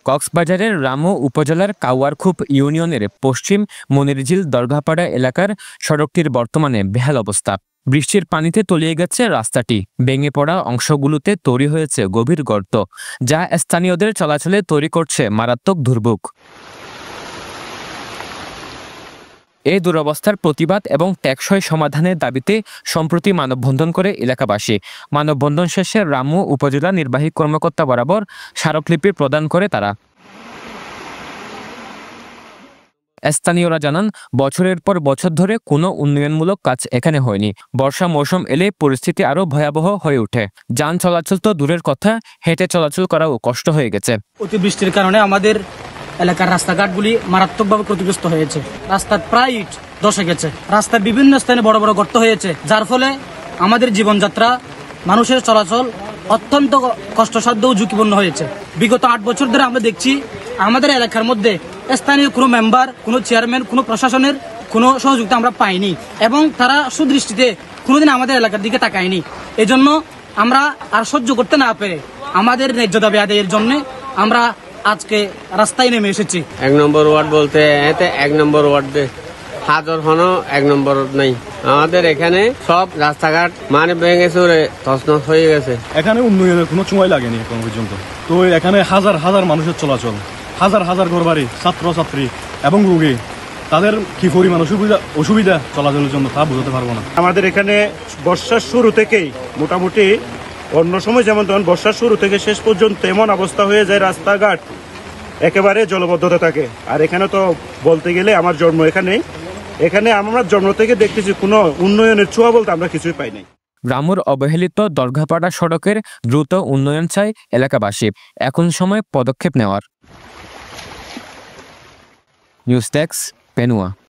কক্সবাজারের রামু উপজেলার কাওয়ারখুপ ইউনিয়নের পশ্চিম মনিরঝিল দরগাপাড়া এলাকার সড়কটির বর্তমানে বেহাল অবস্থা। বৃষ্টির পানিতে তলিয়ে গেছে রাস্তাটি, ভেঙে পড়া অংশগুলোতে তৈরি হয়েছে গভীর গর্ত, যা স্থানীয়দের চলাচলে তৈরি করছে মারাত্মক দুর্ভোগ। এই দুরবস্থার প্রতিবাদ এবং টেকসই সমাধানের দাবিতে সম্প্রতি মানববন্ধন করে এলাকাবাসী। মানববন্ধন শেষে রামু উপজেলা নির্বাহী কর্মকর্তা বরাবর স্মারকলিপি প্রদান করে তারা। স্থানীয়রা জানান, বছরের পর বছর ধরে কোনো উন্নয়নমূলক কাজ এখানে হয়নি। বর্ষা মৌসুম এলে পরিস্থিতি আরও ভয়াবহ হয়ে ওঠে। যান চলাচল তো দূরের কথা, হেঁটে চলাচল করাও কষ্ট হয়ে গেছে। অতিবৃষ্টির কারণে আমাদের এলাকার রাস্তাঘাটগুলি মারাত্মকভাবে ক্ষতিগ্রস্ত হয়েছে। রাস্তার প্রায় ইট ধসে গেছে, রাস্তার বিভিন্ন স্থানে বড় বড় গর্ত হয়েছে, যার ফলে আমাদের জীবনযাত্রা, মানুষের চলাচল অত্যন্ত কষ্টসাধ্য ও ঝুঁকিপূর্ণ হয়েছে। বিগত 8 বছর ধরে আমরা দেখছি আমাদের এলাকার মধ্যে স্থানীয় কোনো মেম্বার, কোনো চেয়ারম্যান, কোনো প্রশাসনের কোনো সহযোগিতা আমরা পাইনি এবং তারা সুদৃষ্টিতে কোনোদিন আমাদের এলাকার দিকে তাকায়নি। এজন্য আমরা আর সহ্য করতে না পেরে আমাদের ন্যায্য দাবি আদায়ের জন্য আমরা আজকে রাস্তায় নেমে এসেছি। 1 নম্বর ওয়ার্ড বলতে এতে 1 নম্বর ওয়ার্ডে হাজার হনো 1 নম্বর নাই। আমাদের এখানে সব রাস্তাঘাট মানে ভেঙে চুরে তছনছ হয়ে গেছে। এখানে উন্নয়নের কোনো সময় লাগেনি এখন পর্যন্ত। তো এখানে হাজার হাজার মানুষের চলাচল, হাজার হাজার ঘরবাড়ি, ছাত্রছাত্রী এবং রোগী, তাদের কি পরিমাণ অসুবিধা চলাচলের জন্য তা বোঝাতে পারবো না। আমাদের এখানে বর্ষার শুরু থেকেই মোটামুটি অন্য সময় যেমন তখন বর্ষার শুরু থেকে শেষ পর্যন্ত এমন অবস্থা হয়ে যায়, রাস্তাঘাট একেবারে জলবদ্ধতা থাকে। আর এখানে তো বলতে গেলে আমার জন্ম এখানে আমরা জন্ম থেকে দেখতেছি কোনো উন্নয়নের ছোঁয়া বলতে আমরা কিছুই পাই নাই। রামুর অবহেলিত দরগাপাড়া সড়কের দ্রুত উন্নয়ন চায় এলাকাবাসী। এখন সময় পদক্ষেপ নেওয়ার। News desk, পেনুয়া।